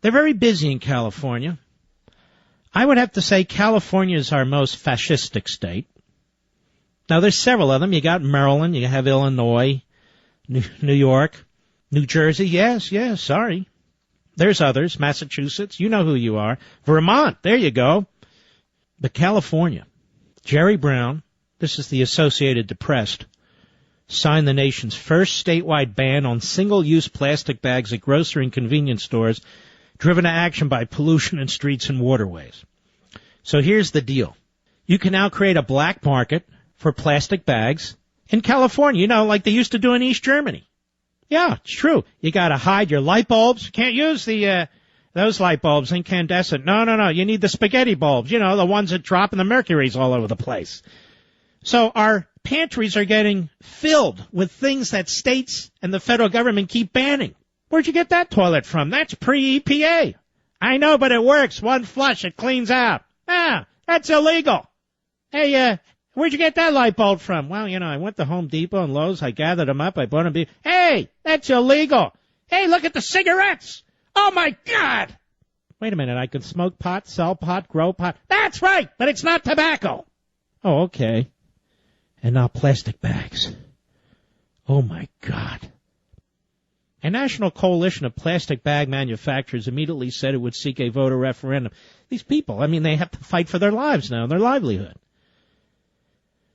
They're very busy in California. I would have to say California is our most fascistic state. Now, there's several of them. You got Maryland, you have Illinois, New York, New Jersey. Yes, sorry. There's others. Massachusetts, you know who you are. Vermont, there you go. But California, Jerry Brown, this is the Associated Press, signed the nation's first statewide ban on single-use plastic bags at grocery and convenience stores, driven to action by pollution in streets and waterways. So here's the deal. You can now create a black market for plastic bags in California, you know, like they used to do in East Germany. Yeah, it's true. You got to hide your light bulbs. You can't use those light bulbs, incandescent. No. You need the spaghetti bulbs, you know, the ones that drop and the mercury's all over the place. So our pantries are getting filled with things that states and the federal government keep banning. Where'd you get that toilet from? That's pre-EPA. I know, but it works. One flush, it cleans out. That's illegal. Hey, where'd you get that light bulb from? Well, you know, I went to Home Depot and Lowe's. I gathered them up. I bought them. Hey, that's illegal. Hey, look at the cigarettes. Oh, my God. Wait a minute. I can smoke pot, sell pot, grow pot. That's right, but it's not tobacco. Oh, okay. And now plastic bags. Oh, my God. A national coalition of plastic bag manufacturers immediately said it would seek a voter referendum. These people, I mean, they have to fight for their lives now, their livelihood.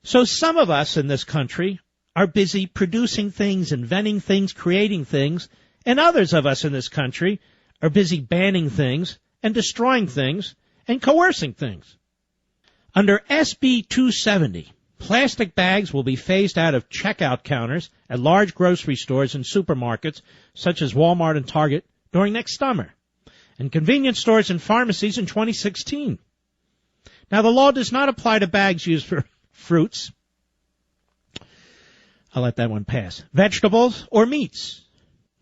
So some of us in this country are busy producing things, inventing things, creating things, and others of us in this country are busy banning things and destroying things and coercing things. Under SB 270, plastic bags will be phased out of checkout counters at large grocery stores and supermarkets such as Walmart and Target during next summer, and convenience stores and pharmacies in 2016. Now, the law does not apply to bags used for fruits. I'll let that one pass. Vegetables or meats,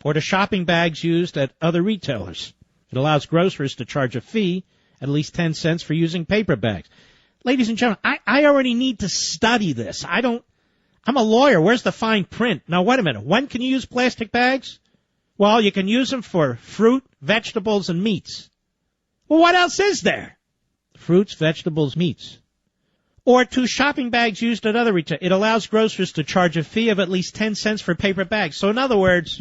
or to shopping bags used at other retailers. It allows grocers to charge a fee, at least 10 cents, for using paper bags. Ladies and gentlemen, I already need to study this. I'm a lawyer. Where's the fine print? Now, wait a minute. When can you use plastic bags? Well, you can use them for fruit, vegetables, and meats. Well, what else is there? Fruits, vegetables, meats. Or to shopping bags used at other retail. It allows grocers to charge a fee of at least 10 cents for paper bags. So in other words,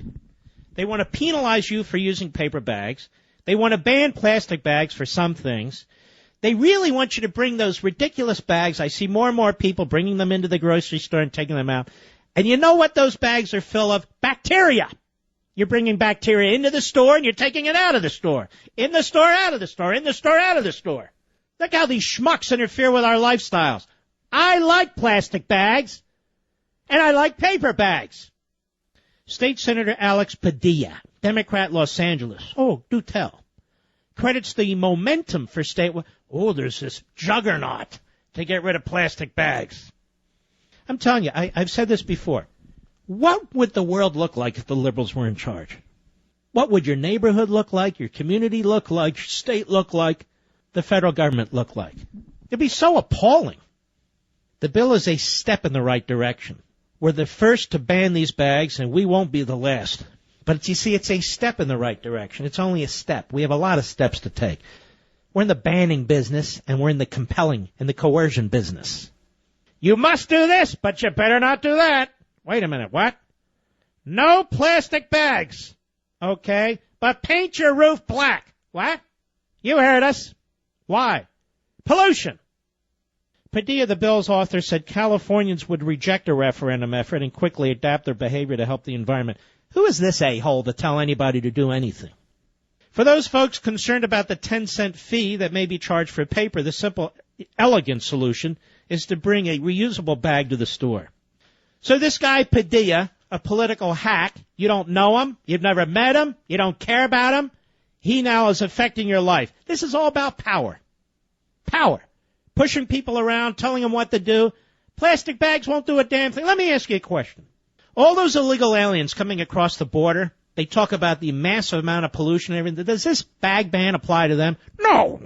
they want to penalize you for using paper bags. They want to ban plastic bags for some things. They really want you to bring those ridiculous bags. I see more and more people bringing them into the grocery store and taking them out. And you know what those bags are full of? Bacteria. You're bringing bacteria into the store and you're taking it out of the store. In the store, out of the store. In the store, out of the store. Look how these schmucks interfere with our lifestyles. I like plastic bags, and I like paper bags. State Senator Alex Padilla, Democrat, Los Angeles. Oh, do tell. Credits the momentum for state. Oh, there's this juggernaut to get rid of plastic bags. I'm telling you, I've said this before. What would the world look like if the liberals were in charge? What would your neighborhood look like, your community look like, your state look like, the federal government look like? It'd be so appalling. The bill is a step in the right direction. We're the first to ban these bags, and we won't be the last. But you see, it's a step in the right direction. It's only a step. We have a lot of steps to take. We're in the banning business, and we're in the compelling and the coercion business. You must do this, but you better not do that. Wait a minute, what? No plastic bags. Okay, but paint your roof black. What? You heard us. Why? Pollution. Padilla, the bill's author, said Californians would reject a referendum effort and quickly adapt their behavior to help the environment. Who is this a-hole to tell anybody to do anything? For those folks concerned about the 10-cent fee that may be charged for paper, the simple, elegant solution is to bring a reusable bag to the store. So this guy Padilla, a political hack, you don't know him, you've never met him, you don't care about him, he now is affecting your life. This is all about power. Power. Pushing people around, telling them what to do. Plastic bags won't do a damn thing. Let me ask you a question. All those illegal aliens coming across the border, they talk about the massive amount of pollution and everything. Does this bag ban apply to them? No.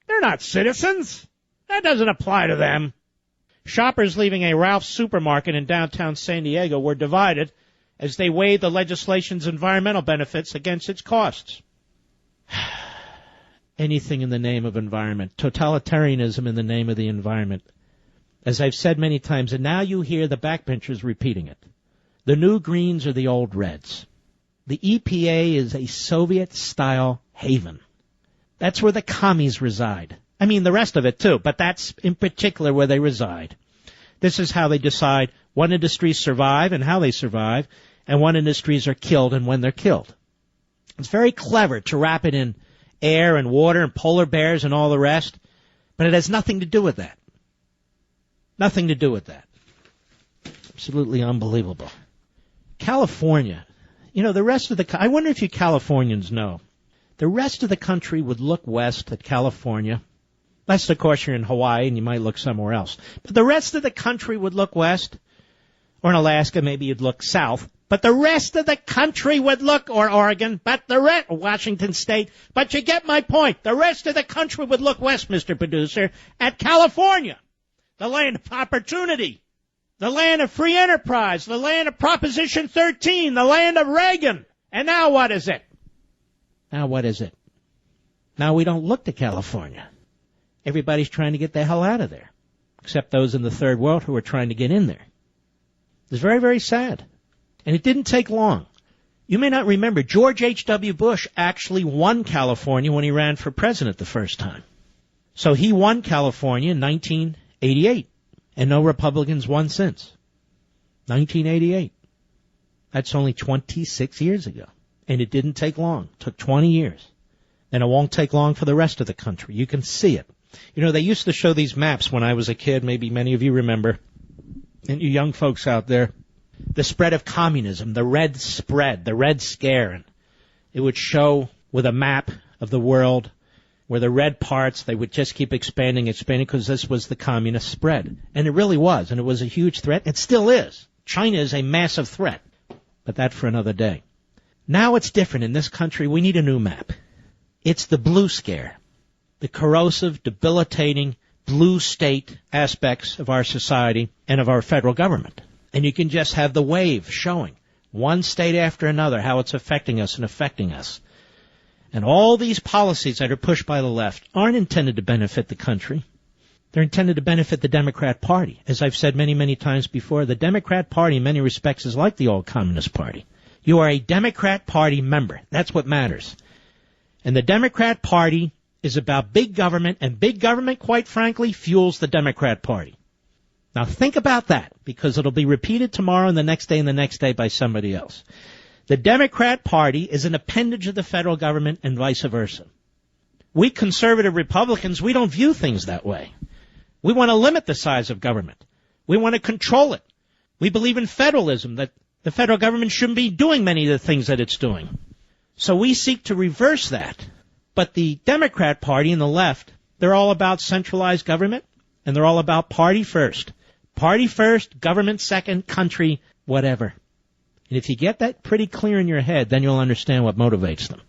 They're not citizens. That doesn't apply to them. Shoppers leaving a Ralph's supermarket in downtown San Diego were divided as they weighed the legislation's environmental benefits against its costs. anything in the name of environment, totalitarianism in the name of the environment. As I've said many times, and now you hear the backbenchers repeating it. The new Greens are the old Reds. The EPA is a Soviet-style haven. That's where the commies reside. I mean, the rest of it too, but that's in particular where they reside. This is how they decide what industries survive and how they survive, and what industries are killed and when they're killed. It's very clever to wrap it in air and water and polar bears and all the rest, but it has nothing to do with that. Nothing to do with that. Absolutely unbelievable. California. You know, the rest of I wonder if you Californians know. The rest of the country would look west at California. Unless, of course, you're in Hawaii and you might look somewhere else. But the rest of the country would look west. Or in Alaska, maybe you'd look south. But the rest of the country would look, or Oregon, but Washington State. But you get my point. The rest of the country would look west, Mr. Producer, at California. The land of opportunity. The land of free enterprise. The land of Proposition 13. The land of Reagan. And now what is it? Now what is it? Now we don't look to California. Everybody's trying to get the hell out of there. Except those in the third world who are trying to get in there. It's very, very sad. And it didn't take long. You may not remember, George H.W. Bush actually won California when he ran for president the first time. So he won California in 1988. And no Republicans won since. 1988. That's only 26 years ago. And it didn't take long. It took 20 years. And it won't take long for the rest of the country. You can see it. You know, they used to show these maps when I was a kid. Maybe many of you remember. And you young folks out there. The spread of communism, the red spread, the red scare. And it would show with a map of the world where the red parts, they would just keep expanding, because this was the communist spread. And it really was. And it was a huge threat. It still is. China is a massive threat. But that for another day. Now it's different. In this country, we need a new map. It's the blue scare. The corrosive, debilitating, blue state aspects of our society and of our federal government. And you can just have the wave showing, one state after another, how it's affecting us and affecting us. And all these policies that are pushed by the left aren't intended to benefit the country. They're intended to benefit the Democrat Party. As I've said many, many times before, the Democrat Party in many respects is like the old Communist Party. You are a Democrat Party member. That's what matters. And the Democrat Party is about big government, and big government, quite frankly, fuels the Democrat Party. Now think about that, because it'll be repeated tomorrow and the next day and the next day by somebody else. The Democrat Party is an appendage of the federal government and vice versa. We conservative Republicans, we don't view things that way. We want to limit the size of government. We want to control it. We believe in federalism, that the federal government shouldn't be doing many of the things that it's doing. So we seek to reverse that. But the Democrat Party and the left, they're all about centralized government, and they're all about party first. Party first, government second, country, whatever. And if you get that pretty clear in your head, then you'll understand what motivates them.